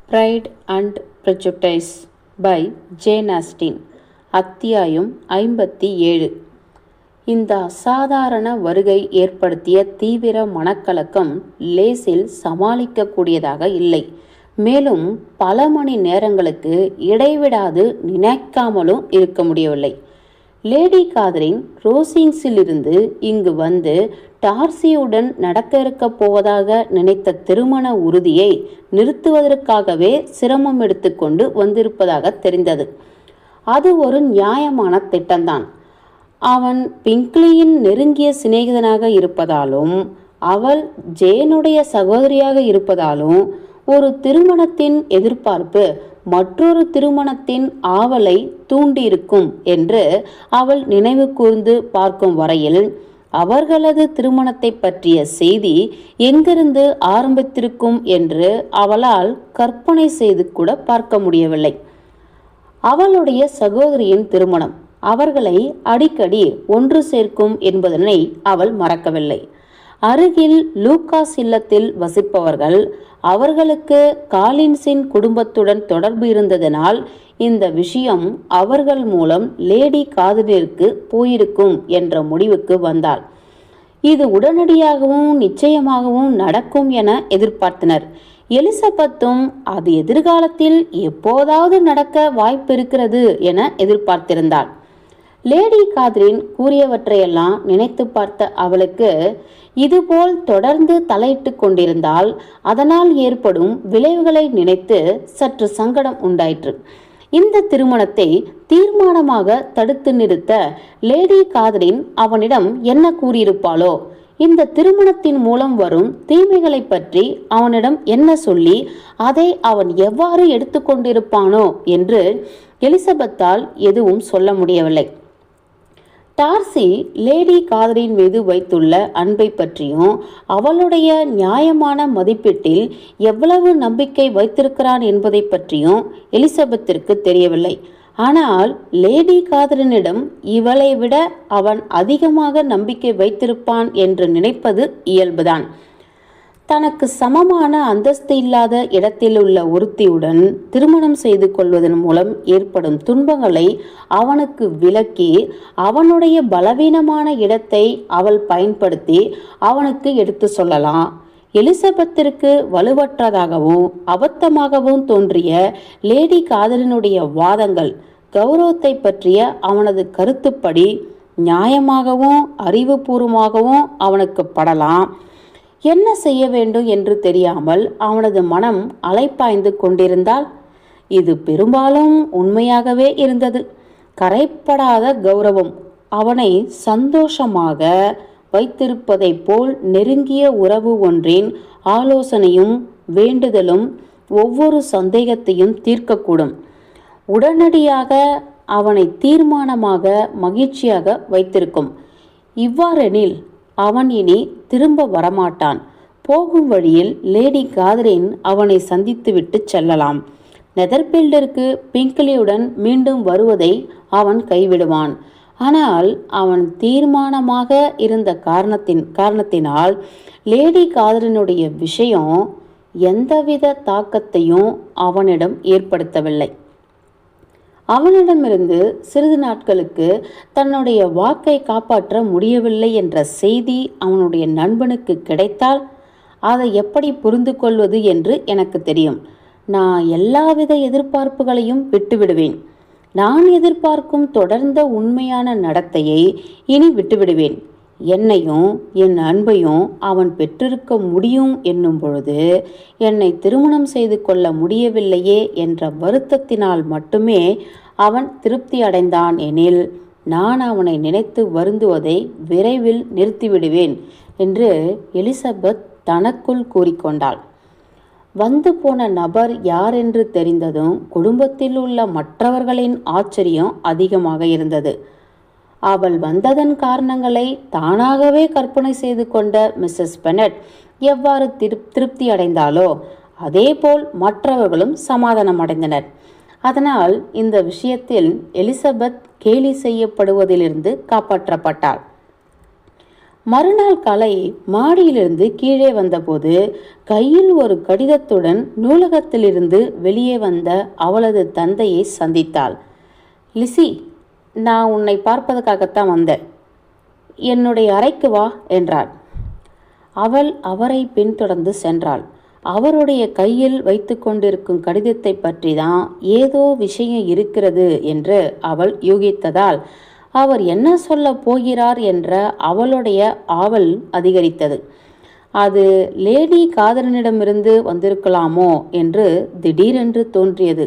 Fried and prejudice by Jane Austen. அத்தியாயம் 57. இந்த அசாதாரண வருகை ஏற்படுத்திய தீவிர மனக்கலக்கம் லேசில் சமாளிக்கக்கூடியதாக இல்லை. மேலும் பல மணி நேரங்களுக்கு இடைவிடாது நினைக்காமலும் இருக்க முடியவில்லை. லேடி காதரின் ரோசிங்ஸிலிருந்து இங்கு வந்து டார்சியுடன் நடக்க இருக்கப் போவதாக நினைத்த திருமண உறுதியை நிறுத்துவதற்காகவே சிரமம் எடுத்துக்கொண்டு வந்திருப்பதாக தெரிந்தது. அது ஒரு நியாயமான திட்டம்தான். அவன் பிங்க்லியின் நெருங்கிய சிநேகிதனாக இருப்பதாலும் அவள் ஜேனுடைய சகோதரியாக இருப்பதாலும் ஒரு திருமணத்தின் எதிர்பார்ப்பு மற்றொரு திருமணத்தின் ஆவலை தூண்டியிருக்கும் என்று அவள் நினைவு கூர்ந்து பார்க்கும் வரையில் அவர்களது திருமணத்தை பற்றிய செய்தி எங்கிருந்து ஆரம்பித்திருக்கும் என்று அவளால் கற்பனை செய்து கூட பார்க்க முடியவில்லை. அவளுடைய சகோதரியின் திருமணம் அவர்களை அடிக்கடி ஒன்று சேர்க்கும் என்பதனை அவள் மறக்கவில்லை. அருகில் லூகாஸ் இல்லத்தில் வசிப்பவர்கள் அவர்களுக்கு காலின்ஸின் குடும்பத்துடன் தொடர்பு இருந்ததனால் இந்த விஷயம் அவர்கள் மூலம் லேடி காதலிற்கு போயிருக்கும் என்ற முடிவுக்கு வந்தாள். இது உடனடியாகவும் நிச்சயமாகவும் நடக்கும் என எதிர்பார்த்தனர். எலிசபெத்தும் அது எதிர்காலத்தில் எப்போதாவது நடக்க வாய்ப்பு இருக்கிறது என எதிர்பார்த்திருந்தாள். லேடி காதரின் கூறியவற்றையெல்லாம் நினைத்து பார்த்த அவளுக்கு இதுபோல் தொடர்ந்து தலையிட்டு கொண்டிருந்தால் அதனால் ஏற்படும் விளைவுகளை நினைத்து சற்று சங்கடம் உண்டாயிற்று. இந்த திருமணத்தை தீர்மானமாக தடுத்து நிறுத்த லேடி காதரின் அவனிடம் என்ன கூறியிருப்பாளோ, இந்த திருமணத்தின் மூலம் வரும் தீமைகளை பற்றி அவனிடம் என்ன சொல்லி அதை அவன் எவ்வாறு எடுத்துக்கொண்டிருப்பானோ என்று எலிசபெத்தால் எதுவும் சொல்ல முடியவில்லை. டார்சி லேடி காதரின் மீது வைத்துள்ள அன்பை பற்றியும் அவளுடைய நியாயமான மதிப்பீட்டில் எவ்வளவு நம்பிக்கை வைத்திருக்கிறான் என்பதை பற்றியும் எலிசபெத்திற்கு தெரியவில்லை. ஆனால் லேடி காதரினிடம் இவளை விட அவன் அதிகமாக நம்பிக்கை வைத்திருப்பான் என்று நினைப்பது இயல்புதான். தனக்கு சமமான அந்தஸ்து இல்லாத இடத்தில் உள்ள ஒருத்தியுடன் திருமணம் செய்து கொள்வதன் மூலம் ஏற்படும் துன்பங்களை அவனுக்கு விலக்கி அவனுடைய பலவீனமான இடத்தை அவள் பயன்படுத்தி அவனுக்கு எடுத்து சொல்லலாம். எலிசபெத்திற்கு வலுவற்றதாகவும் அபத்தமாகவும் தோன்றிய லேடி காதலினுடைய வாதங்கள் கௌரவத்தை பற்றிய அவனது கருத்துப்படி நியாயமாகவும் அறிவுபூர்வமாகவும் அவனுக்கு படலாம். என்ன செய்ய வேண்டும் என்று தெரியாமல் அவனது மனம் அலைப்பாய்ந்து கொண்டிருந்தால் இது பெரும்பாலும் உண்மையாகவே இருந்தது. கரைப்படாத கௌரவம் அவனை சந்தோஷமாக வைத்திருப்பதை போல் நெருங்கிய உறவு ஒன்றின் ஆலோசனையும் வேண்டுதலும் ஒவ்வொரு சந்தேகத்தையும் தீர்க்கக்கூடும். உடனடியாக அவனை தீர்மானமாக மகிழ்ச்சியாக வைத்திருக்கும். இவ்வாறெனில் அவன் இனி திரும்ப வரமாட்டான். போகும் வழியில் லேடி காதரின் அவனை சந்தித்துவிட்டு செல்லலாம். நெதர்பீல்டிற்கு பிங்க்லியுடன் மீண்டும் வருவதை அவன் கைவிடுவான். ஆனால் அவன் தீர்மானமாக இருந்த காரணத்தினால் லேடி காதலினுடைய விஷயம் எந்தவித தாக்கத்தையும் அவனிடம் ஏற்படுத்தவில்லை. அவனிடமிருந்து சிறிது நாட்களுக்கு தன்னுடைய வாக்கை காப்பாற்ற முடியவில்லை என்ற செய்தி அவனுடைய நண்பனுக்கு கிடைத்தால் அதை எப்படி புரிந்து கொள்வது என்று எனக்கு தெரியும். நான் எல்லாவித எதிர்பார்ப்புகளையும் விட்டுவிடுவேன். நான் எதிர்பார்க்கும் தொடர்ந்த உண்மையான நடத்தையை இனி விட்டுவிடுவேன். என்னையும் என் அன்பையும் அவன் பெற்றிருக்க முடியும் என்னும் பொழுது என்னை திருமணம் செய்து கொள்ள முடியவில்லையே என்ற வருத்தத்தினால் மட்டுமே அவன் திருப்தி அடைந்தான் எனில் நான் அவனை நினைத்து வருந்துவதை விரைவில் நிறுத்திவிடுவேன் என்று எலிசபெத் தனக்குள் கூறிக்கொண்டாள். வந்து போன நபர் யார் என்று தெரிந்ததும் குடும்பத்தில் உள்ள மற்றவர்களின் ஆச்சரியம் அதிகமாக இருந்தது. அவள் வந்ததன் காரணங்களை தானாகவே கற்பனை செய்து கொண்ட மிஸ்ஸஸ் பெனட் எவ்வாறு திருப்தி அடைந்தாலோ அதேபோல் மற்றவர்களும் சமாதானம் அடைந்தனர். அதனால் இந்த விஷயத்தில் எலிசபெத் கேலி செய்யப்படுவதிலிருந்து காப்பாற்றப்பட்டாள். மறுநாள் காலை மாடியிலிருந்து கீழே வந்தபோது கையில் ஒரு கடிதத்துடன் நூலகத்திலிருந்து வெளியே வந்த அவளது தந்தையை சந்தித்தாள். லிசி, நான் உன்னை பார்ப்பதற்காகத்தான் வந்தேன். என்னுடைய அறைக்கு வா என்றார். அவள் அவரை பின்தொடர்ந்து சென்றாள். அவருடைய கையில் வைத்து கொண்டிருக்கும் கடிதத்தை பற்றி தான் ஏதோ விஷயம் இருக்கிறது என்று அவள் யூகித்ததால் அவர் என்ன சொல்ல போகிறார் என்ற அவளுடைய ஆவல் அதிகரித்தது. அது லேடி காதலனிடமிருந்து வந்திருக்கலாமோ என்று திடீரென்று தோன்றியது.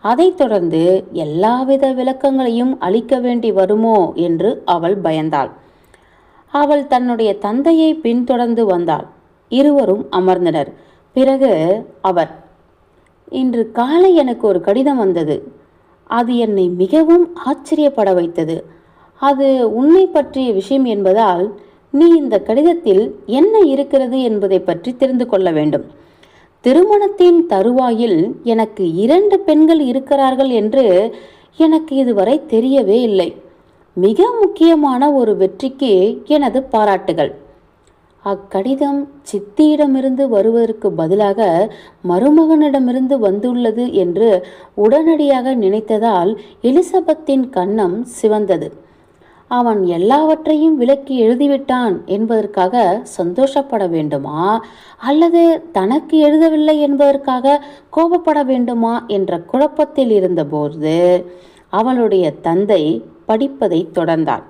அதைத் தொடர்ந்து எல்லாவித விளக்கங்களையும் அளிக்க வேண்டி வருமோ என்று அவள் பயந்தாள். அவள் தன்னுடைய தந்தையை பின்தொடர்ந்து வந்தாள். இருவரும் அமர்ந்தனர். பிறகு அவர், இன்று காலை எனக்கு ஒரு கடிதம் வந்தது. அது என்னை மிகவும் ஆச்சரியப்பட வைத்தது. அது உன்னை பற்றிய விஷயம் என்பதால் நீ இந்த கடிதத்தில் என்ன இருக்கிறது என்பதை பற்றி தெரிந்து கொள்ள வேண்டும். திருமணத்தின் தருவாயில் எனக்கு 2 பெண்கள் இருக்கிறார்கள் என்று எனக்கு இதுவரை தெரியவே இல்லை. மிக முக்கியமான ஒரு வெற்றிக்கு எனது பாராட்டுகள். அக்கடிதம் சித்தியிடமிருந்து வருவதற்கு பதிலாக மருமகனிடமிருந்து வந்துள்ளது என்று உடனடியாக நினைத்ததால் எலிசபெத்தின் கன்னம் சிவந்தது. அவன் எல்லாவற்றையும் விலக்கி எழுதிவிட்டான் என்பதற்காக சந்தோஷப்பட வேண்டுமா, அல்லது தனக்கு எழுதவில்லை என்பதற்காக கோபப்பட வேண்டுமா என்ற குழப்பத்தில் இருந்தபோது அவளுடைய தந்தை படிப்பதை தொடர்ந்தாள்.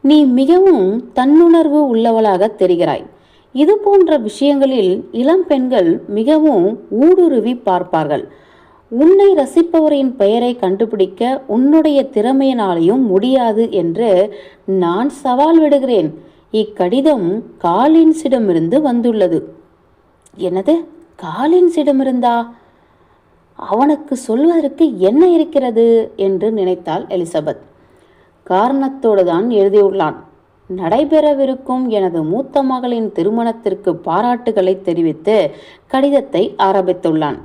நீ மிகவும் தன்னுணர்வு உள்ளவளாக தெரிகிறாய். இது போன்ற விஷயங்களில் இளம் பெண்கள் மிகவும் ஊடுருவி பார்ப்பார்கள். உன்னை ரசிப்பவரின் பெயரை கண்டுபிடிக்க உன்னுடைய திறமையினாலேயும் முடியாது என்று நான் சவால் விடுகிறேன். இக்கடிதம் காலின்ஸிடமிருந்து வந்துள்ளது. எனது காலின்ஸிடமிருந்தா? அவனுக்கு சொல்வதற்கு என்ன இருக்கிறது என்று நினைத்தாள் எலிசபெத். காரணத்தோடு தான் எழுதியுள்ளான். நடைபெறவிருக்கும் எனது மூத்த மகளின் திருமணத்திற்கு பாராட்டுகளை தெரிவித்து கடிதத்தை ஆரம்பித்துள்ளான்.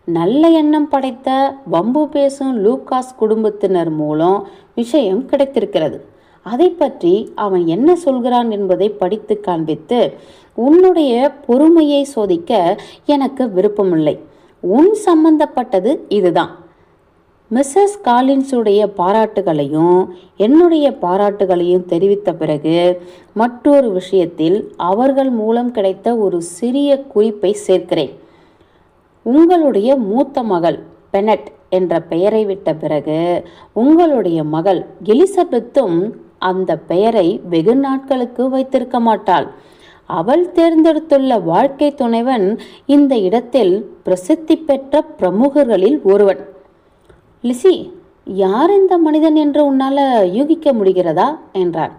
நல்ல எண்ணம் படைத்த வம்பு பேசும் லூகாஸ் குடும்பத்தினர் மூலம் விஷயம் கிடைத்திருக்கிறது. அதை பற்றி அவன் என்ன சொல்கிறான் என்பதை படித்து காண்பித்து, உன்னுடைய பொறுமையை சோதிக்க எனக்கு விருப்பமில்லை. உன் சம்பந்தப்பட்டது இதுதான். மிஸ்ஸஸ் காலின்ஸுடைய பாராட்டுகளையும் என்னுடைய பாராட்டுகளையும் தெரிவித்த பிறகு மற்றொரு விஷயத்தில் அவர்கள் மூலம் கிடைத்த ஒரு சிறிய குறிப்பை சேர்க்கிறேன். உங்களுடைய மூத்த மகள் பெனட் என்ற பெயரை விட்ட பிறகு உங்களுடைய மகள் எலிசபெத்தும் அந்த பெயரை வெகு நாட்களுக்கு வைத்திருக்க மாட்டாள். அவள் தேர்ந்தெடுத்துள்ள வாழ்க்கை துணைவன் இந்த இடத்தில் பிரசித்தி பெற்ற பிரமுகர்களில் ஒருவன். லிசி, யார் இந்த மனிதன் என்று உன்னால் யூகிக்க முடிகிறதா என்றார்.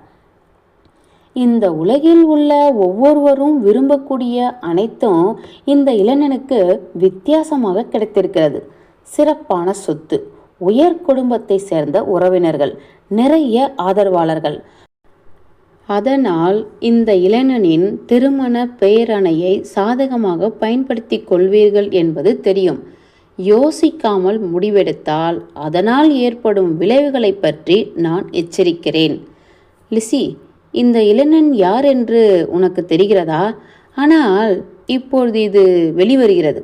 இந்த உலகில் உள்ள ஒவ்வொருவரும் விரும்பக்கூடிய அனைத்தும் இந்த இளைஞனுக்கு வித்தியாசமாக கிடைத்திருக்கிறது. சிறப்பான சொத்து, உயர் குடும்பத்தை சேர்ந்த உறவினர்கள், நிறைய ஆதரவாளர்கள். அதனால் இந்த இளைஞனின் திருமண பேரணையை சாதகமாக பயன்படுத்தி கொள்வீர்கள் என்பது தெரியும். யோசிக்காமல் முடிவெடுத்தால் அதனால் ஏற்படும் விளைவுகளை பற்றி நான் எச்சரிக்கிறேன். லிசி, இந்த இளைஞன் யார் என்று உனக்கு தெரிகிறதா? ஆனால் இப்பொழுது இது வெளிவருகிறது.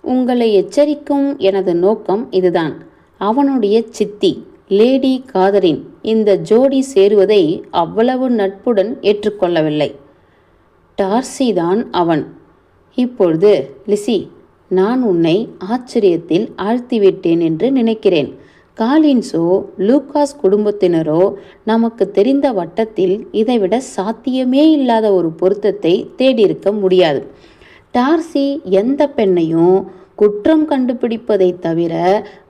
உங்களை எச்சரிக்கும் எனது நோக்கம் இதுதான். அவனுடைய சித்தி லேடி காதரின் இந்த ஜோடி சேருவதை அவ்வளவு நட்புடன் ஏற்றுக்கொள்ளவில்லை. டார்சி தான் அவன். இப்பொழுது லிசி, நான் உன்னை ஆச்சரியத்தில் ஆழ்த்திவிட்டேன் என்று நினைக்கிறேன். காலின்ஸோ லூகாஸ் குடும்பத்தினரோ நமக்கு தெரிந்த வட்டத்தில் இதைவிட சாத்தியமே இல்லாத ஒரு பொருத்தத்தை தேடியிருக்க முடியாது. டார்சி எந்த பெண்ணையும் குற்றம் கண்டுபிடிப்பதை தவிர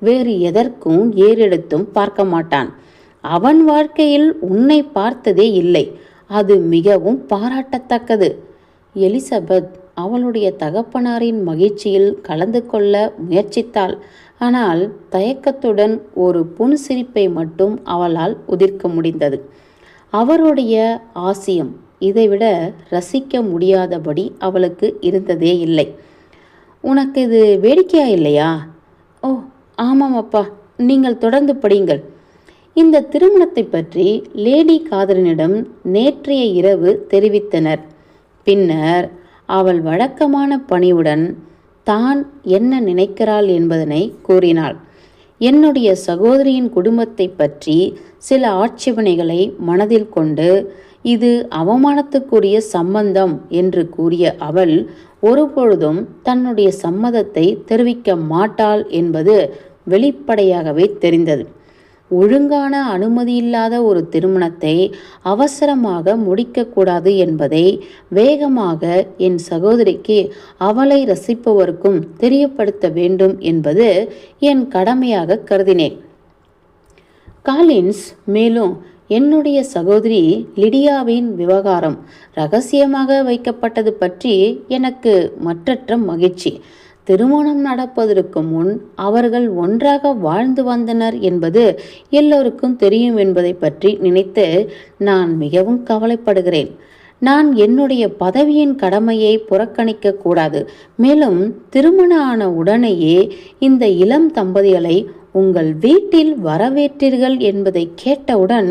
வேறு எதற்கும் ஏறெடுத்தும் பார்க்க மாட்டான். அவன் வாழ்க்கையில் உன்னை பார்த்ததே இல்லை. அது மிகவும் பாராட்டத்தக்கது. எலிசபெத் அவளுடைய தகப்பனாரின் மகிழ்ச்சியில் கலந்து கொள்ள முயற்சித்தாள். ஆனால் தயக்கத்துடன் ஒரு புன்சிரிப்பை மட்டும் அவளால் உதிர்க்க முடிந்தது. அவருடைய ஆசியம் இதைவிட ரசிக்க முடியாதபடி அவளுக்கு இருந்ததே இல்லை. உனக்கு இது வேடிக்கையா இல்லையா? ஓ ஆமாம் அப்பா, நீங்கள் தொடர்ந்து படியுங்கள். இந்த திருமணத்தை பற்றி லேடி காதரினிடம் நேற்றைய இரவு தெரிவித்தனர். பின்னர் அவள் வழக்கமான பணிவுடன் தான் என்ன நினைக்கிறாள் என்பதனை கூறினாள். என்னுடைய சகோதரியின் குடும்பத்தை பற்றி சில ஆட்சேபனைகளை மனதில் கொண்டு இது அவமானத்துக்குரிய சம்பந்தம் என்று கூறிய அவள் ஒருபொழுதும் தன்னுடைய சம்மதத்தை தெரிவிக்க மாட்டாள் என்பது வெளிப்படையாகவே தெரிந்தது. ஒழுங்கான அனுமதியில்லாத ஒரு திருமணத்தை அவசரமாக முடிக்கக்கூடாது என்பதை வேகமாக என் சகோதரிக்கு அவளை ரசிப்பவருக்கும் தெரியப்படுத்த வேண்டும் என்பது என் கடமையாக கருதினேன். காலின்ஸ் மேலும் என்னுடைய சகோதரி லிடியாவின் விவகாரம் ரகசியமாக வைக்கப்பட்டது பற்றி எனக்கு மற்றற்ற மகிழ்ச்சி. திருமணம் நடப்பதற்கு முன் அவர்கள் ஒன்றாக வாழ்ந்து வந்தனர் என்பது எல்லோருக்கும் தெரியும் என்பதை பற்றி நினைத்து நான் மிகவும் கவலைப்படுகிறேன். நான் என்னுடைய பதவியின் கடமையை புறக்கணிக்க கூடாது. மேலும் திருமண ஆன உடனேயே இந்த இளம் தம்பதிகளை உங்கள் வீட்டில் வரவேற்றீர்கள் என்பதை கேட்டவுடன்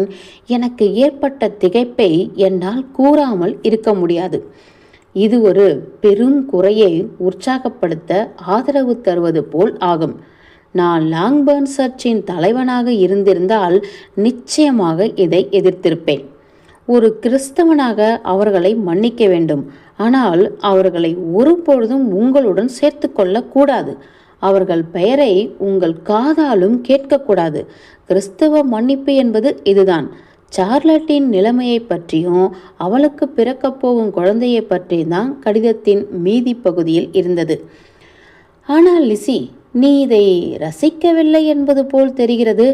எனக்கு ஏற்பட்ட திகைப்பை என்னால் கூறாமல் இருக்க முடியாது. இது ஒரு பெருங்குறையை உற்சாகப்படுத்த ஆதரவு தருவது போல் ஆகும். நான் லாங்பர்ன் சர்ச்சின் தலைவனாக இருந்திருந்தால் நிச்சயமாக இதை எதிர்த்திருப்பேன். ஒரு கிறிஸ்தவனாக அவர்களை மன்னிக்க வேண்டும், ஆனால் அவர்களை ஒருபொழுதும் உங்களுடன் சேர்த்து கொள்ளக்கூடாது. அவர்கள் பெயரை உங்கள் காதாலும் கேட்கக்கூடாது. கிறிஸ்தவ மன்னிப்பு என்பது இதுதான். சார்லட்டின் நிலைமையை பற்றியும் அவளுக்கு பிறக்கப் போகும் குழந்தையை பற்றியும் தான் கடிதத்தின் மீதி பகுதியில் இருந்தது. ஆனால் லிசி, நீ இதை ரசிக்கவில்லை என்பது போல் தெரிகிறது.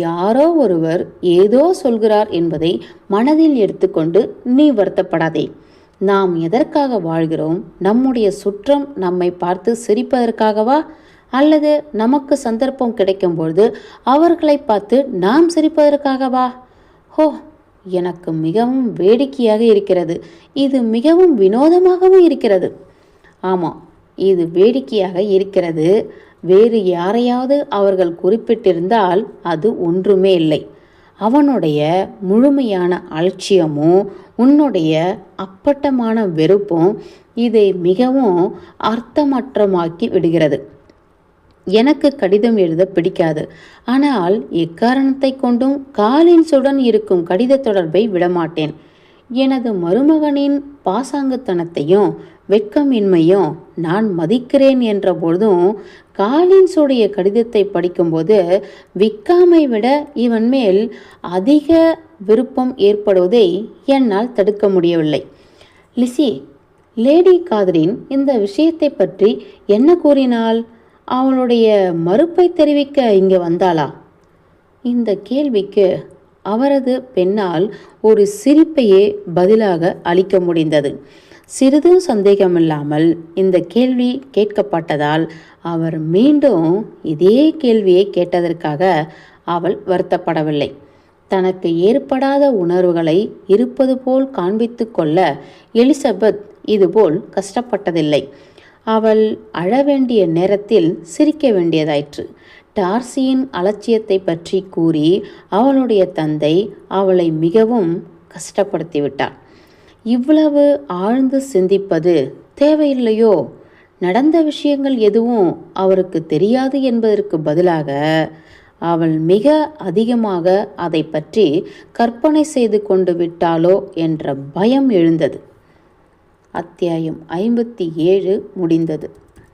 யாரோ ஒருவர் ஏதோ சொல்கிறார் என்பதை மனதில் எடுத்துக்கொண்டு நீ வருத்தப்படாதே. நாம் எதற்காக வாழ்கிறோம்? நம்முடைய சுற்றம் நம்மை பார்த்து சிரிப்பதற்காகவா, அல்லது நமக்கு சந்தர்ப்பம் கிடைக்கும் பொழுது அவர்களை பார்த்து நாம் சிரிப்பதற்காகவா? ஹோ, எனக்கு மிகவும் வேடிக்கையாக இருக்கிறது. இது மிகவும் வினோதமாகவும் இருக்கிறது. ஆமாம், இது வேடிக்கையாக இருக்கிறது. வேறு யாரையாவது அவர்கள் குறிப்பிட்டிருந்தால் அது ஒன்றுமே இல்லை. அவனுடைய முழுமையான அலட்சியமும் உன்னுடைய அப்பட்டமான வெறுப்பும் இதை மிகவும் அர்த்தமற்றமாக்கி விடுகிறது. எனக்கு கடிதம் எழுத பிடிக்காது, ஆனால் எக்காரணத்தை கொண்டும் காலின்ஸுடன் இருக்கும் கடித தொடர்பை விடமாட்டேன். எனது மருமகனின் பாசாங்குத்தனத்தையும் வெட்கமின்மையும் நான் மதிக்கிறேன் என்ற பொழுதும் காலின்ஸுடைய கடிதத்தை படிக்கும்போது விக்காமை விட இவன் மேல் அதிக விருப்பம் ஏற்படுவதை என்னால் தடுக்க முடியவில்லை. லிசி, லேடி காதரின் இந்த விஷயத்தை பற்றி என்ன கூறினாள்? அவளுடைய மறுப்பை தெரிவிக்க இங்கே வந்தாளா? இந்த கேள்விக்கு அவரது பெண்ணால் ஒரு சிரிப்பையே பதிலாக அளிக்க முடிந்தது. சிறிதும் சந்தேகமில்லாமல் இந்த கேள்வி கேட்கப்பட்டதால் அவர் மீண்டும் இதே கேள்வியை கேட்டதற்காக அவள் வருத்தப்படவில்லை. தனக்கு ஏற்படாத உணர்வுகளை இருப்பது போல் காண்பித்து கொள்ள எலிசபெத் இதுபோல் கஷ்டப்பட்டதில்லை. அவள் அழ வேண்டிய நேரத்தில் சிரிக்க வேண்டியதாயிற்று. டார்சியின் அலட்சியத்தை பற்றி கூறி அவளுடைய தந்தை அவளை மிகவும் கஷ்டப்படுத்திவிட்டார். இவ்வளவு ஆழ்ந்து சிந்திப்பது தேவையில்லையோ? நடந்த விஷயங்கள் எதுவும் அவருக்கு தெரியாது என்பதற்கு பதிலாக அவள் மிக அதிகமாக அதை பற்றி கற்பனை செய்து கொண்டு விட்டாளோ என்ற பயம் எழுந்தது. அத்தியாயம் 57 முடிந்தது.